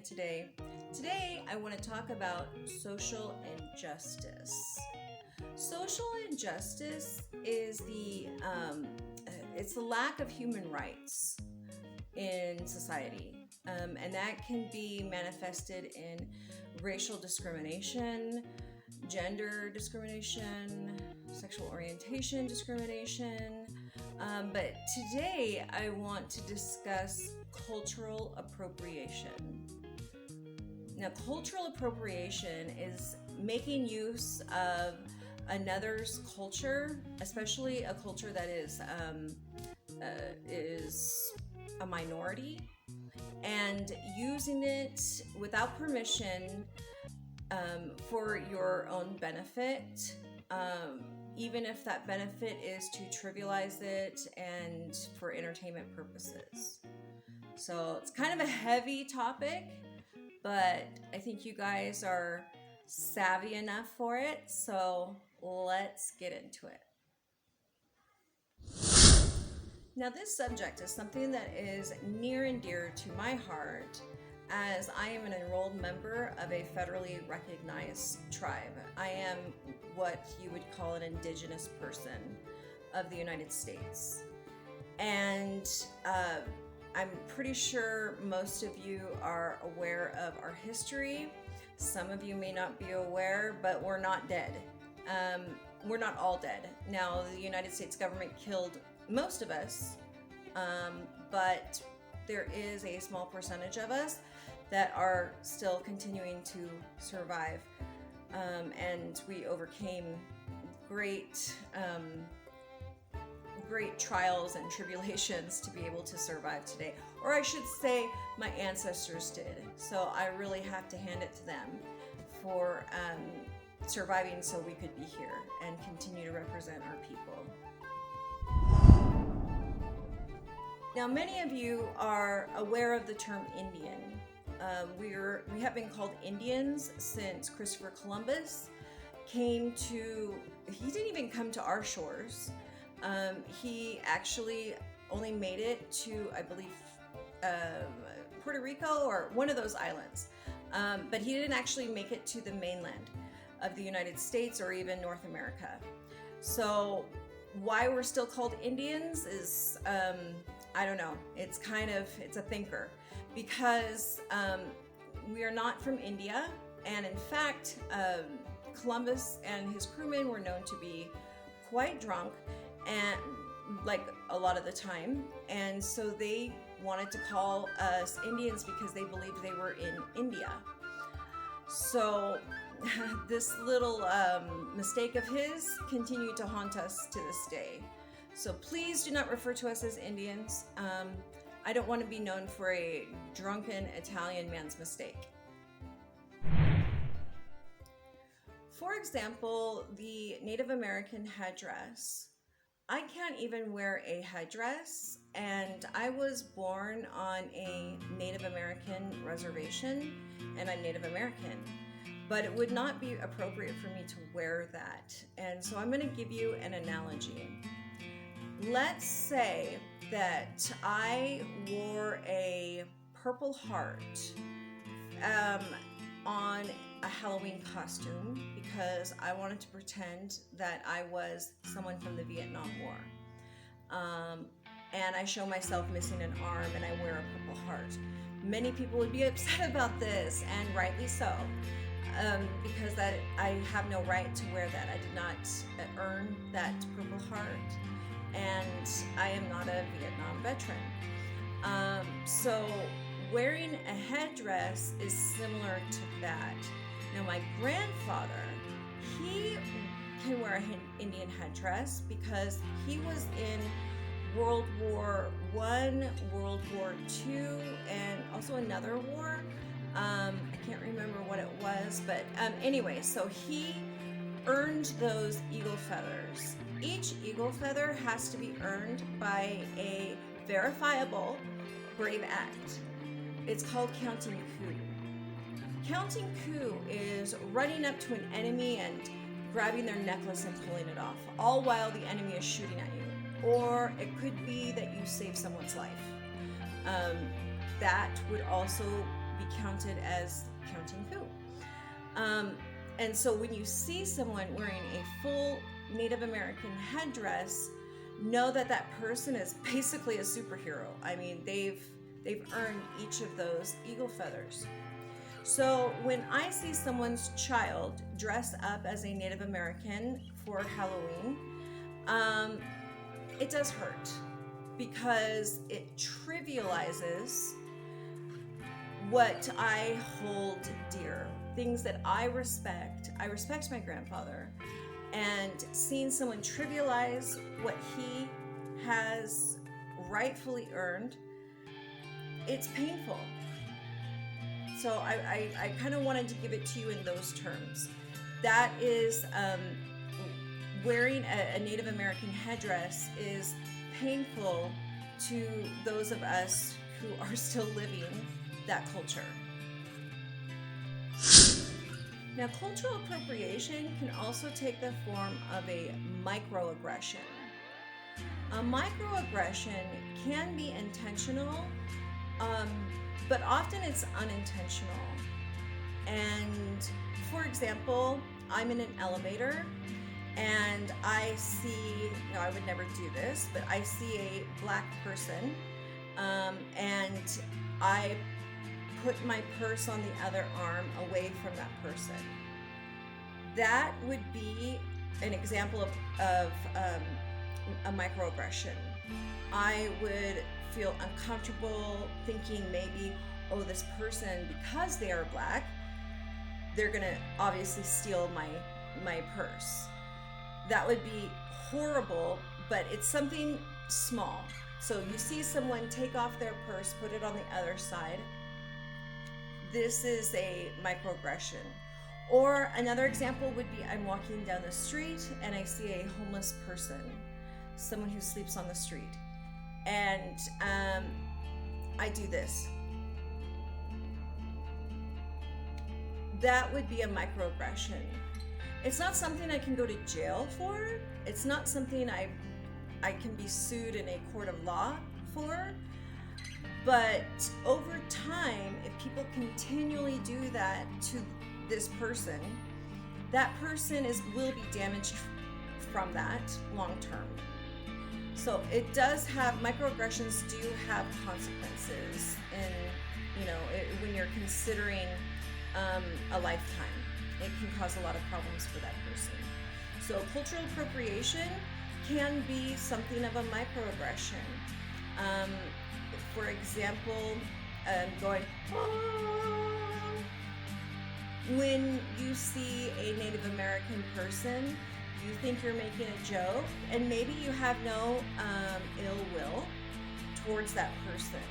today. Today, I want to talk about social injustice. Social injustice is it's the lack of human rights in society, and that can be manifested in racial discrimination, gender discrimination, sexual orientation discrimination. But today I want to discuss cultural appropriation. Now, cultural appropriation is making use of another's culture, especially a culture that is a minority, and using it without permission for your own benefit, even if that benefit is to trivialize it and for entertainment purposes. So it's kind of a heavy topic, but I think you guys are savvy enough for it, so let's get into it. Now, this subject is something that is near and dear to my heart, as I am an enrolled member of a federally recognized tribe. I am what you would call an indigenous person of the United States. And I'm pretty sure most of you are aware of our history. Some of you may not be aware, but we're not dead. We're not all dead. Now, the United States government killed most of us, but there is a small percentage of us that are still continuing to survive, and we overcame great trials and tribulations to be able to survive today, or I should say my ancestors did. So I really have to hand it to them for surviving so we could be here and continue to represent our people. Now, many of you are aware of the term Indian. We have been called Indians since Christopher Columbus came to. He didn't even come to our shores. He actually only made it to, I believe, Puerto Rico or one of those islands. But he didn't actually make it to the mainland of the United States or even North America. So why we're still called Indians is, I don't know. It's a thinker, because we are not from India. And in fact, Columbus and his crewmen were known to be quite drunk, and like a lot of the time. And so they wanted to call us Indians because they believed they were in India. So this little mistake of his continued to haunt us to this day. So please do not refer to us as Indians. I don't want to be known for a drunken Italian man's mistake. For example, the Native American headdress. I can't even wear a headdress, and I was born on a Native American reservation, and I'm Native American. But it would not be appropriate for me to wear that. And so I'm going to give you an analogy. Let's say that I wore a purple heart on a Halloween costume because I wanted to pretend that I was someone from the Vietnam War. And I show myself missing an arm and I wear a purple heart. Many people would be upset about this, and rightly so. Because I have no right to wear that. I did not earn that purple heart, and I am not a Vietnam veteran. So wearing a headdress is similar to that. Now, my grandfather, he can wear an Indian headdress because he was in World War I, World War II, and also another war. I can't remember what it was, but anyway, so he earned those eagle feathers. Each eagle feather has to be earned by a verifiable brave act. It's called counting coup. Counting coup is running up to an enemy and grabbing their necklace and pulling it off, all while the enemy is shooting at you. Or it could be that you save someone's life. That would also be counted as counting poo. And so when you see someone wearing a full Native American headdress, know that that person is basically a superhero. I mean, they've earned each of those eagle feathers. So when I see someone's child dress up as a Native American for Halloween, it does hurt because it trivializes what I hold dear, things that I respect. I respect my grandfather, and seeing someone trivialize what he has rightfully earned, it's painful. So I kind of wanted to give it to you in those terms. That is, wearing a Native American headdress is painful to those of us who are still living that culture. Now, cultural appropriation can also take the form of a microaggression. A microaggression can be intentional, but often it's unintentional. And for example, I'm in an elevator and I see, no, I would never do this, but I see a black person, and I put my purse on the other arm away from that person. That would be an example of a microaggression. I would feel uncomfortable thinking maybe, oh, this person, because they are black, they're gonna obviously steal my purse. That would be horrible, but it's something small. So you see someone take off their purse, put it on the other side. This is a microaggression. Or another example would be I'm walking down the street and I see a homeless person, someone who sleeps on the street. And I do this. That would be a microaggression. It's not something I can go to jail for. It's not something I can be sued in a court of law for. But over time, if people continually do that to this person, that person will be damaged from that long term. So it does have, microaggressions do have consequences when you're considering a lifetime. It can cause a lot of problems for that person. So cultural appropriation can be something of a microaggression. For example, going, oh. When you see a Native American person, you think you're making a joke, and maybe you have no ill will towards that person.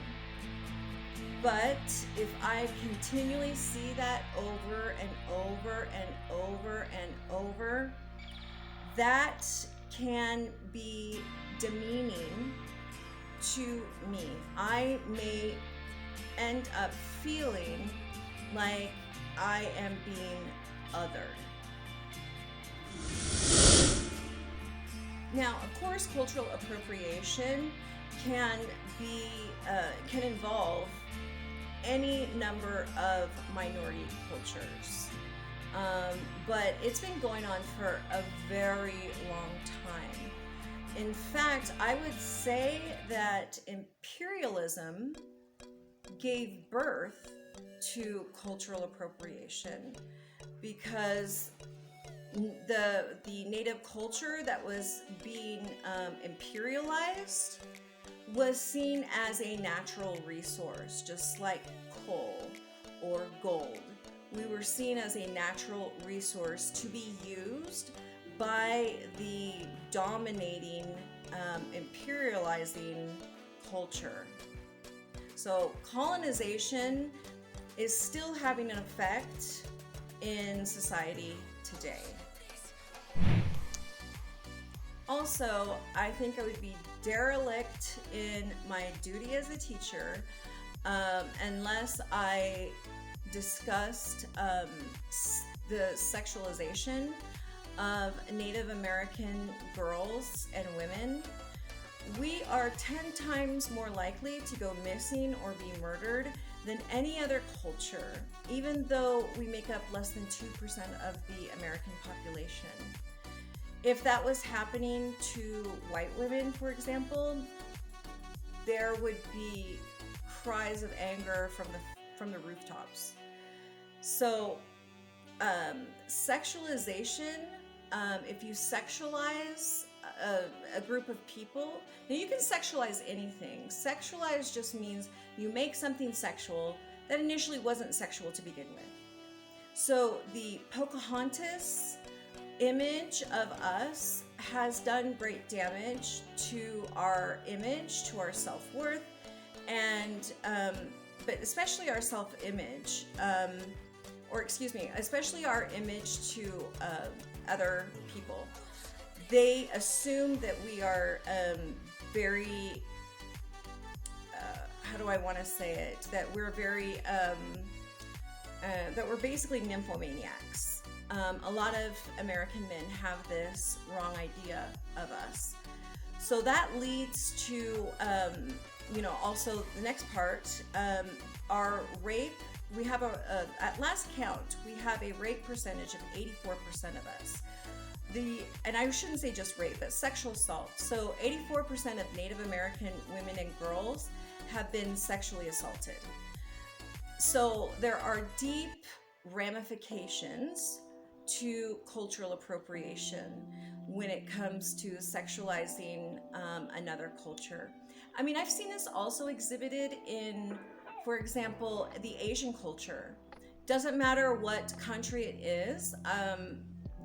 But if I continually see that over and over and over and over, that can be demeaning to me. I may end up feeling like I am being othered. Now, of course, cultural appropriation can involve any number of minority cultures, but it's been going on for a very long time. In fact, I would say that imperialism gave birth to cultural appropriation, because the native culture that was being imperialized was seen as a natural resource, just like coal or gold. We were seen as a natural resource to be used by the dominating, imperializing culture. So colonization is still having an effect in society today. Also, I think I would be derelict in my duty as a teacher unless I discussed the sexualization of Native American girls and women. We are 10 times more likely to go missing or be murdered than any other culture, even though we make up less than 2% of the American population. If that was happening to white women, for example, there would be cries of anger from the rooftops. So, sexualization, if you sexualize a group of people, now you can sexualize anything. Sexualize just means you make something sexual that initially wasn't sexual to begin with. So the Pocahontas image of us has done great damage to our image, to our self-worth, and but especially our self-image, especially our image to other people. They assume that we are very, how do I want to say it? That we're very, that we're basically nymphomaniacs. A lot of American men have this wrong idea of us. So that leads to, also the next part, our rape. We have at last count, we have a rape percentage of 84% of us. And I shouldn't say just rape, but sexual assault. So 84% of Native American women and girls have been sexually assaulted. So there are deep ramifications to cultural appropriation when it comes to sexualizing another culture. I mean, I've seen this also exhibited in, for example, the Asian culture. Doesn't matter what country it is,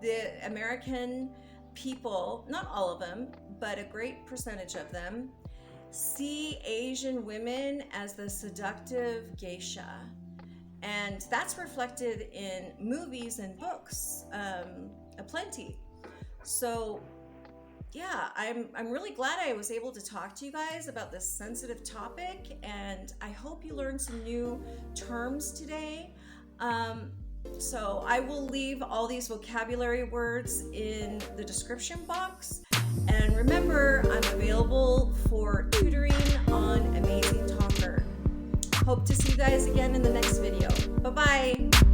the American people, not all of them, but a great percentage of them, see Asian women as the seductive geisha. And that's reflected in movies and books, aplenty. So yeah, I'm really glad I was able to talk to you guys about this sensitive topic, and I hope you learned some new terms today. So I will leave all these vocabulary words in the description box. And remember, I'm available for tutoring on Amazing Talker. Hope to see you guys again in the next video. Bye-bye.